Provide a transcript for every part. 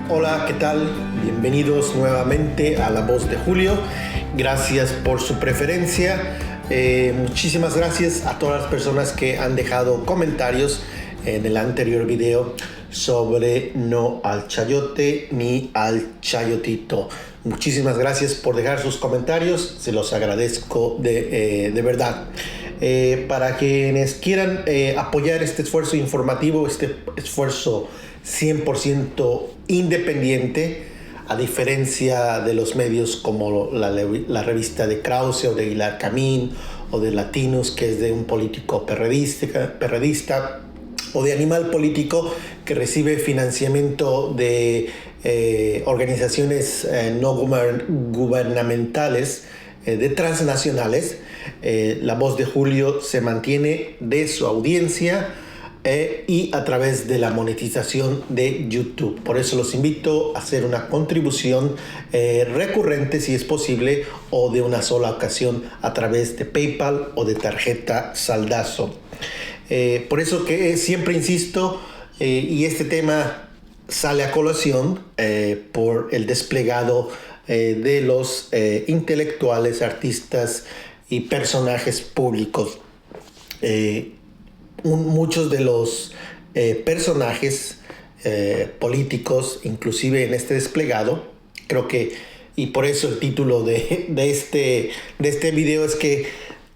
Hola, ¿qué tal? Bienvenidos nuevamente a La Voz de Julio. Gracias por su preferencia. Muchísimas gracias a todas las personas que han dejado comentarios en el anterior video sobre no al chayote ni al chayotito. Muchísimas gracias por dejar sus comentarios, se los agradezco de verdad. Para quienes quieran apoyar este esfuerzo informativo, este esfuerzo 100% independiente, a diferencia de los medios como la revista de Krause o de Aguilar Camín o de Latinos, que es de un político perredista, o de Animal Político, que recibe financiamiento de organizaciones no gubernamentales, de transnacionales. La Voz de Julio se mantiene de su audiencia y a través de la monetización de YouTube. Por eso los invito a hacer una contribución recurrente, si es posible, o de una sola ocasión a través de PayPal o de tarjeta Saldazo. Por eso que siempre insisto, y este tema sale a colación por el desplegado de los intelectuales, artistas y personajes públicos. Muchos de los personajes políticos, inclusive en este desplegado, creo que, y por eso el título de este video es que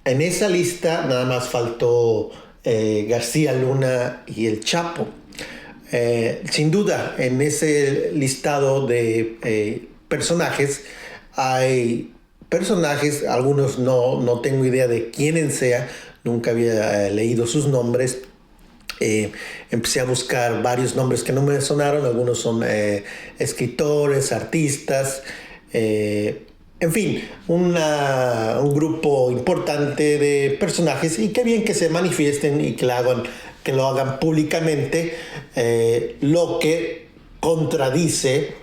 en esa lista nada más faltó García Luna y el Chapo. Sin duda, en ese listado de personajes hay personajes, algunos no tengo idea de quién sea, nunca había leído sus nombres. Empecé a buscar varios nombres que no me sonaron, algunos son escritores, artistas, en fin, un grupo importante de personajes, y qué bien que se manifiesten y que lo hagan públicamente, lo que contradice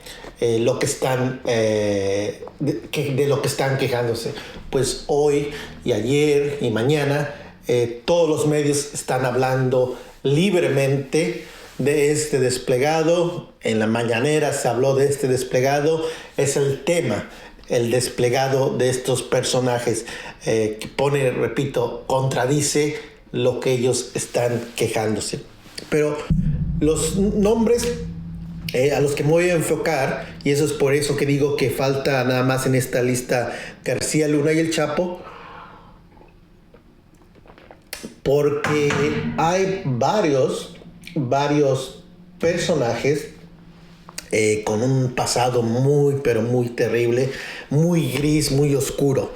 lo que están de lo que están quejándose. Pues hoy y ayer y mañana todos los medios están hablando libremente de este desplegado. En la mañanera se habló de este desplegado. Es el tema, el desplegado de estos personajes que pone, repito, contradice lo que ellos están quejándose. Pero los nombres a los que me voy a enfocar, y eso es por eso que digo que falta nada más en esta lista García Luna y el Chapo, porque hay varios personajes con un pasado muy, pero muy terrible, muy gris, muy oscuro.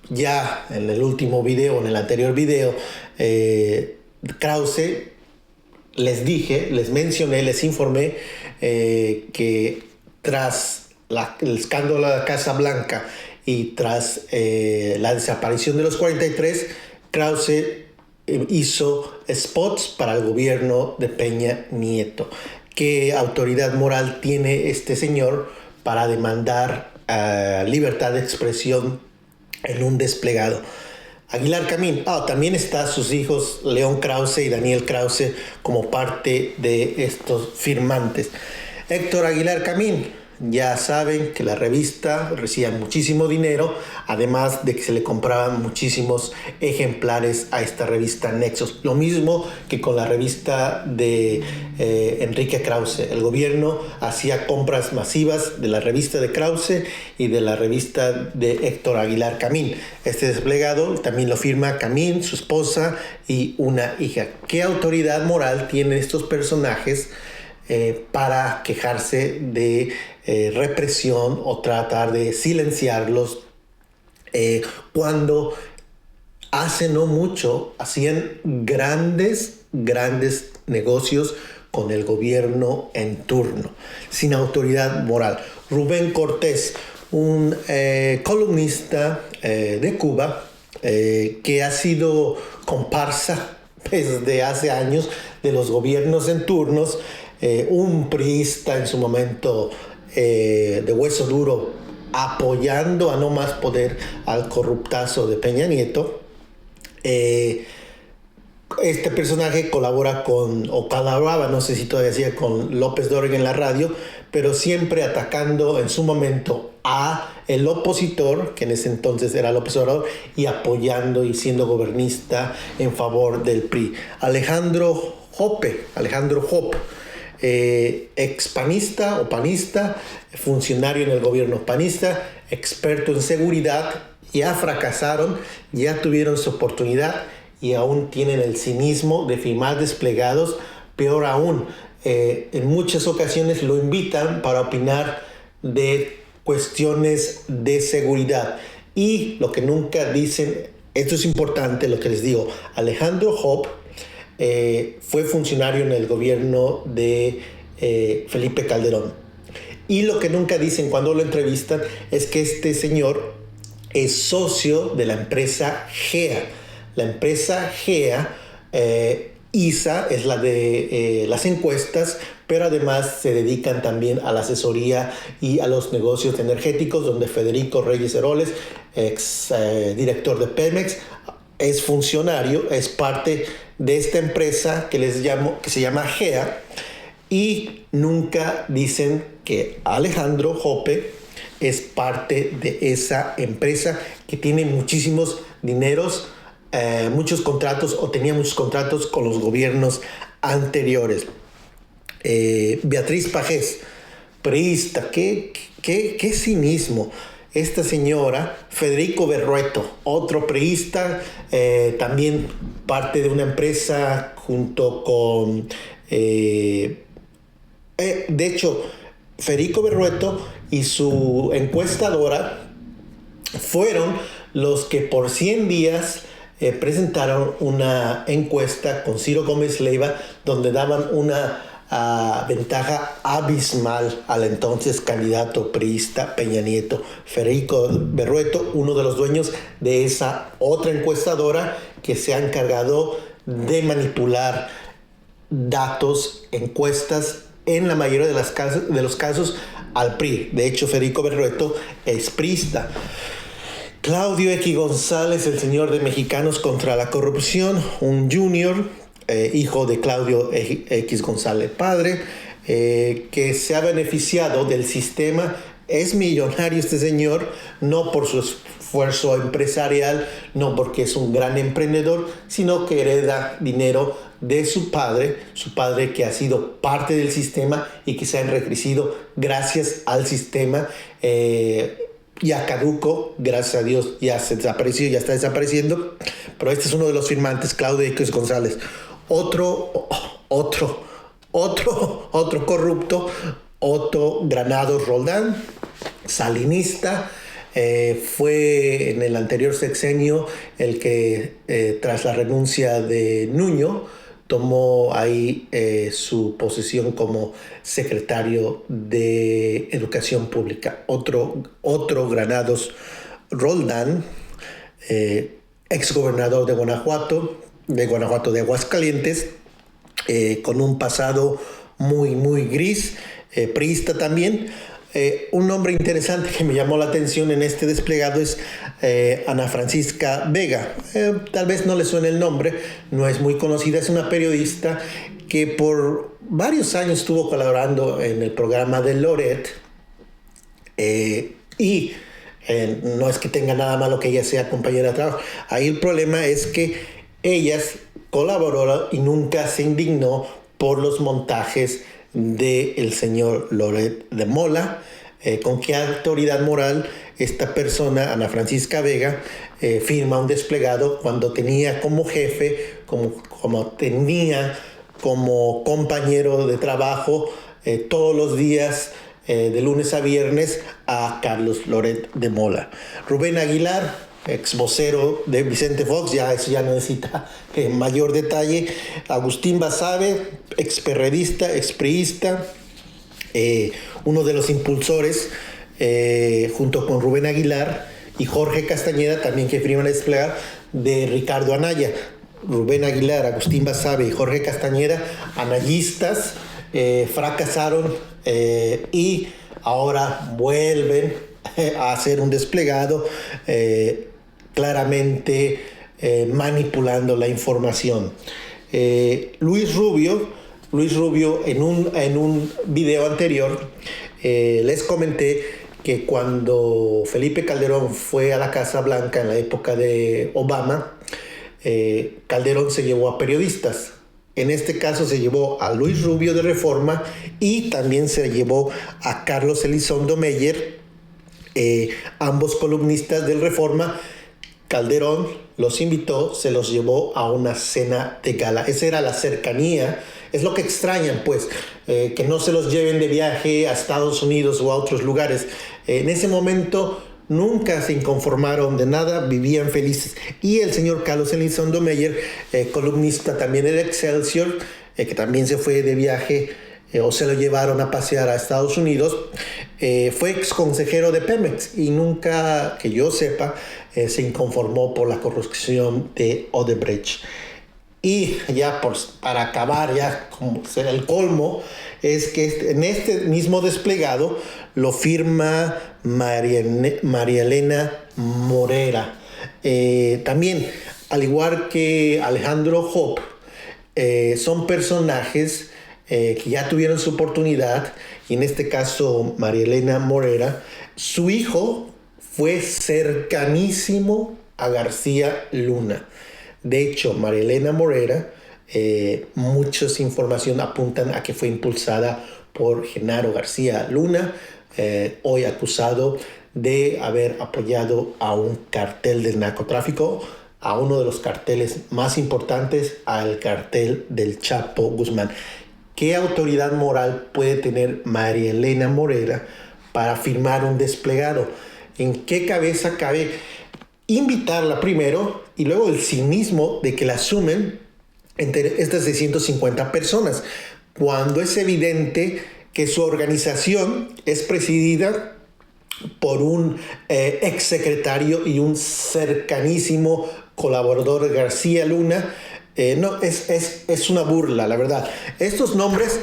Ya en el último video, en el anterior video, Krause, les mencioné, les informé que tras el escándalo de la Casa Blanca y tras la desaparición de los 43, Krause hizo spots para el gobierno de Peña Nieto. ¿Qué autoridad moral tiene este señor para demandar libertad de expresión en un desplegado? Aguilar Camín, también está sus hijos León Krause y Daniel Krause como parte de estos firmantes. Héctor Aguilar Camín, ya saben que la revista recibía muchísimo dinero, además de que se le compraban muchísimos ejemplares a esta revista Nexos. Lo mismo que con la revista de Enrique Krause. El gobierno hacía compras masivas de la revista de Krause y de la revista de Héctor Aguilar Camín. Este desplegado también lo firma Camín, su esposa y una hija. ¿Qué autoridad moral tienen estos personajes para quejarse de represión o tratar de silenciarlos cuando hace no mucho hacían grandes negocios con el gobierno en turno, sin autoridad moral? Rubén Cortés, un columnista de Cuba que ha sido comparsa desde hace años de los gobiernos en turnos, un priista en su momento de hueso duro, apoyando a no más poder al corruptazo de Peña Nieto, este personaje colabora o colaboraba, no sé si todavía hacía, con López Dóriga en la radio, pero siempre atacando en su momento a el opositor, que en ese entonces era López Obrador, y apoyando y siendo gobernista en favor del PRI. Alejandro Hoppe, expanista o panista, funcionario en el gobierno panista, experto en seguridad, ya fracasaron, ya tuvieron su oportunidad y aún tienen el cinismo de firmar desplegados. Peor aún, en muchas ocasiones lo invitan para opinar de cuestiones de seguridad. Y lo que nunca dicen, esto es importante lo que les digo, Alejandro Hoppe fue funcionario en el gobierno de Felipe Calderón. Y lo que nunca dicen cuando lo entrevistan es que este señor es socio de la empresa GEA. La empresa GEA, ISA, es la de las encuestas, pero además se dedican también a la asesoría y a los negocios energéticos, donde Federico Reyes Heroles, ex director de Pemex, es funcionario, es parte de esta empresa que se llama GEA, y nunca dicen que Alejandro Hoppe es parte de esa empresa que tiene muchísimos dineros, muchos contratos, o tenía muchos contratos con los gobiernos anteriores. Beatriz Pajés, priista, qué cinismo. Esta señora, Federico Berrueto, otro priista, también parte de una empresa junto con... de hecho, Federico Berrueto y su encuestadora fueron los que por 100 días presentaron una encuesta con Ciro Gómez Leiva, donde daban una ventaja abismal al entonces candidato priista Peña Nieto. Federico Berrueto, uno de los dueños de esa otra encuestadora que se ha encargado de manipular datos, encuestas, en la mayoría de los casos al PRI. De hecho, Federico Berrueto es priista. Claudio X González, el señor de Mexicanos contra la Corrupción, un junior, hijo de Claudio X González padre, que se ha beneficiado del sistema. Es millonario este señor, no por su esfuerzo empresarial, no porque es un gran emprendedor, sino que hereda dinero de su padre que ha sido parte del sistema y que se ha enriquecido gracias al sistema. Ya caduco, gracias a Dios, ya se desapareció, ya está desapareciendo, pero este es uno de los firmantes, Claudio X González. Otro corrupto, Otto Granados Roldán, salinista, fue en el anterior sexenio el que, tras la renuncia de Nuño, tomó ahí su posición como secretario de Educación Pública. Otro Granados Roldán, exgobernador de Guanajuato, de Aguascalientes, con un pasado muy gris, priista también. Un nombre interesante que me llamó la atención en este desplegado es Ana Francisca Vega. Tal vez no le suene el nombre, no es muy conocida, es una periodista que por varios años estuvo colaborando en el programa de Loret, y no es que tenga nada malo que ella sea compañera de trabajo. Ahí el problema es que ella colaboró y nunca se indignó por los montajes del señor Loret de Mola. ¿Con qué autoridad moral esta persona, Ana Francisca Vega, firma un desplegado cuando tenía como jefe, como tenía como compañero de trabajo todos los días, de lunes a viernes, a Carlos Loret de Mola? Rubén Aguilar, ex vocero de Vicente Fox, eso ya no necesita mayor detalle. Agustín Basabe, ex perredista, ex priista, uno de los impulsores, junto con Rubén Aguilar y Jorge Castañeda, también que firman a desplegar, de Ricardo Anaya. Rubén Aguilar, Agustín Basabe y Jorge Castañeda, anayistas, fracasaron, y ahora vuelven a hacer un desplegado, claramente manipulando la información. Luis Rubio en un video anterior les comenté que cuando Felipe Calderón fue a la Casa Blanca en la época de Obama, Calderón se llevó a periodistas. En este caso se llevó a Luis Rubio de Reforma y también se llevó a Carlos Elizondo Meyer, ambos columnistas del Reforma. Calderón los invitó, se los llevó a una cena de gala. Esa era la cercanía, es lo que extrañan, pues, que no se los lleven de viaje a Estados Unidos o a otros lugares. En ese momento nunca se inconformaron de nada, vivían felices. Y el señor Carlos Elizondo Meyer, columnista también del Excelsior, que también se fue de viaje o se lo llevaron a pasear a Estados Unidos, fue ex consejero de Pemex y nunca, que yo sepa, se inconformó por la corrupción de Odebrecht. Y ya para acabar, ya como será el colmo, es que en este mismo desplegado lo firma María Elena Morera. También, al igual que Alejandro Hope, son personajes que ya tuvieron su oportunidad, y en este caso María Elena Morera, su hijo fue cercanísimo a García Luna. De hecho, María Elena Morera, muchas información apuntan a que fue impulsada por Genaro García Luna, hoy acusado de haber apoyado a un cartel del narcotráfico, a uno de los carteles más importantes, al cartel del Chapo Guzmán. ¿Qué autoridad moral puede tener María Elena Morera para firmar un desplegado? ¿En qué cabeza cabe invitarla primero y luego el cinismo de que la asumen entre estas 650 personas, cuando es evidente que su organización es presidida por un exsecretario y un cercanísimo colaborador de García Luna? No, es una burla, la verdad. Estos nombres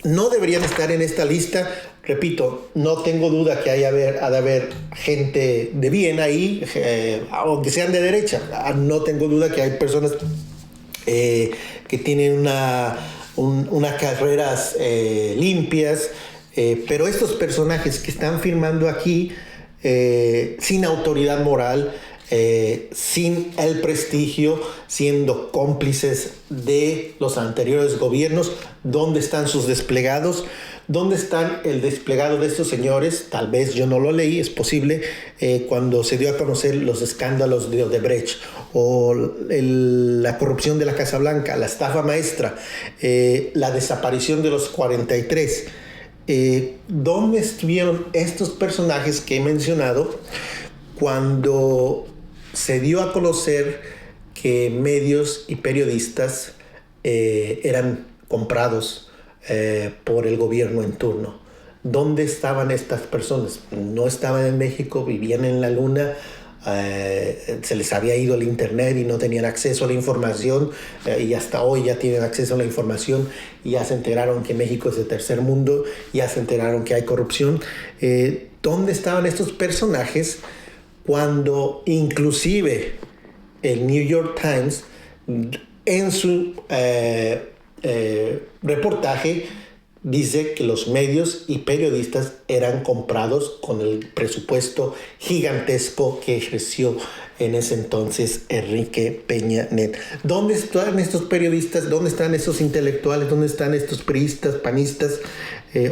no deberían estar en esta lista. Repito, no tengo duda que ha de haber gente de bien ahí, aunque sean de derecha. No tengo duda que hay personas que tienen unas carreras limpias, pero estos personajes que están firmando aquí sin autoridad moral, sin el prestigio, siendo cómplices de los anteriores gobiernos, ¿dónde están sus desplegados? ¿Dónde están el desplegado de estos señores? Tal vez yo no lo leí, es posible, cuando se dio a conocer los escándalos de Odebrecht o la corrupción de la Casa Blanca, la estafa maestra, la desaparición de los 43. ¿Dónde estuvieron estos personajes que he mencionado cuando se dio a conocer que medios y periodistas eran comprados por el gobierno en turno? ¿Dónde estaban estas personas? No estaban en México, vivían en la Luna, se les había ido el internet y no tenían acceso a la información, y hasta hoy ya tienen acceso a la información y ya se enteraron que México es de tercer mundo, ya se enteraron que hay corrupción. ¿Dónde estaban estos personajes cuando inclusive el New York Times en su reportaje dice que los medios y periodistas eran comprados con el presupuesto gigantesco que ejerció en ese entonces Enrique Peña Nieto? ¿Dónde están estos periodistas? ¿Dónde están esos intelectuales? ¿Dónde están estos priistas, panistas?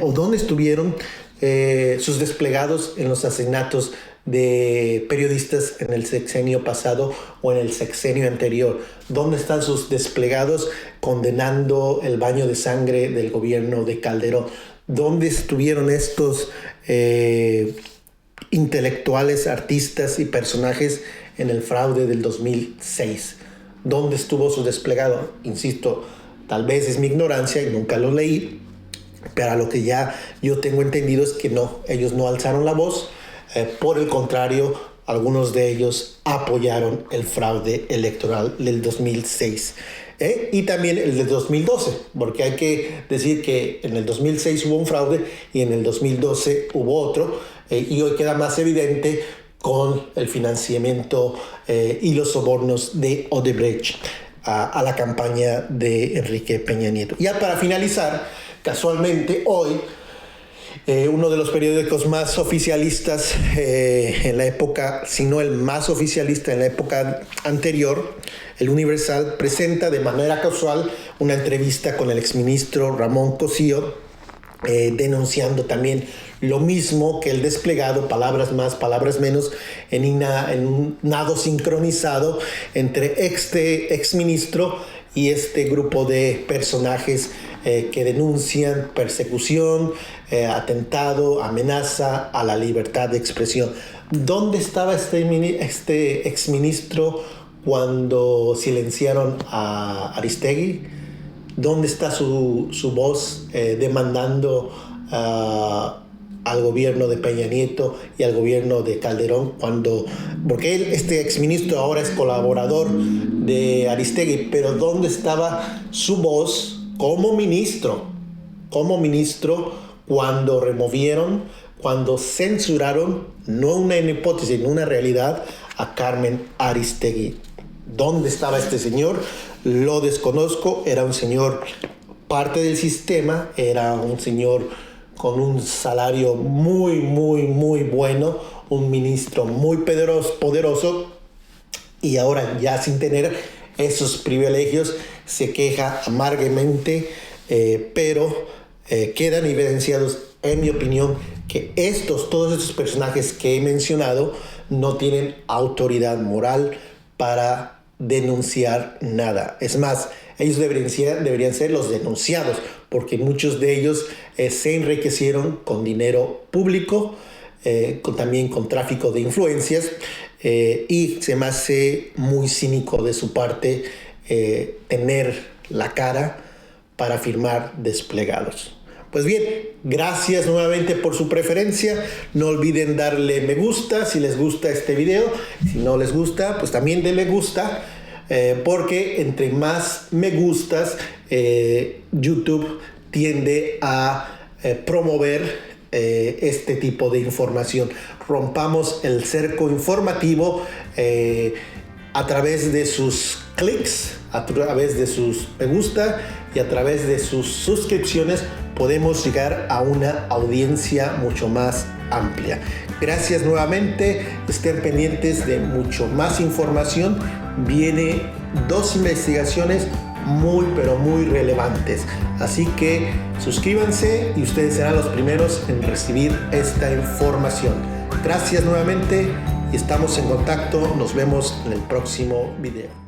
¿O dónde estuvieron sus desplegados en los asesinatos de periodistas en el sexenio pasado o en el sexenio anterior? ¿Dónde están sus desplegados condenando el baño de sangre del gobierno de Calderón? ¿Dónde estuvieron estos intelectuales, artistas y personajes en el fraude del 2006? ¿Dónde estuvo su desplegado? Insisto, tal vez es mi ignorancia y nunca lo leí, pero lo que ya yo tengo entendido es que no, ellos no alzaron la voz. Por el contrario, algunos de ellos apoyaron el fraude electoral del 2006 y también el del 2012, porque hay que decir que en el 2006 hubo un fraude y en el 2012 hubo otro, y hoy queda más evidente con el financiamiento y los sobornos de Odebrecht. a la campaña de Enrique Peña Nieto. Ya para finalizar, casualmente hoy, uno de los periódicos más oficialistas en la época, si no el más oficialista en la época anterior, el Universal, presenta de manera casual una entrevista con el exministro Ramón Cosío, denunciando también lo mismo que el desplegado, palabras más, palabras menos, en un nado sincronizado entre este exministro y este grupo de personajes que denuncian persecución, atentado, amenaza a la libertad de expresión. ¿Dónde estaba este exministro cuando silenciaron a Aristegui? ¿Dónde está su voz demandando al gobierno de Peña Nieto y al gobierno de Calderón? Porque este exministro ahora es colaborador de Aristegui, pero ¿dónde estaba su voz como ministro cuando removieron, cuando censuraron, no una hipótesis, no una realidad, a Carmen Aristegui? ¿Dónde estaba este señor? Lo desconozco. Era un señor parte del sistema, era un señor con un salario muy, muy, muy bueno, un ministro muy poderoso, y ahora ya sin tener esos privilegios se queja amargamente, pero quedan evidenciados, en mi opinión, que todos estos personajes que he mencionado no tienen autoridad moral para denunciar nada. Es más, ellos deberían ser los denunciados, porque muchos de ellos se enriquecieron con dinero público, también con tráfico de influencias, y se me hace muy cínico de su parte tener la cara para firmar desplegados. Pues bien, gracias nuevamente por su preferencia. No olviden darle me gusta si les gusta este video. Si no les gusta, pues también denle gusta, porque entre más me gustas, YouTube tiende a promover este tipo de información. Rompamos el cerco informativo a través de sus clics, a través de sus me gusta y a través de sus suscripciones podemos llegar a una audiencia mucho más amplia. Gracias nuevamente, estén pendientes de mucho más información. Viene 2 investigaciones muy pero muy relevantes, así que suscríbanse y ustedes serán los primeros en recibir esta información. Gracias nuevamente y estamos en contacto. Nos vemos en el próximo video.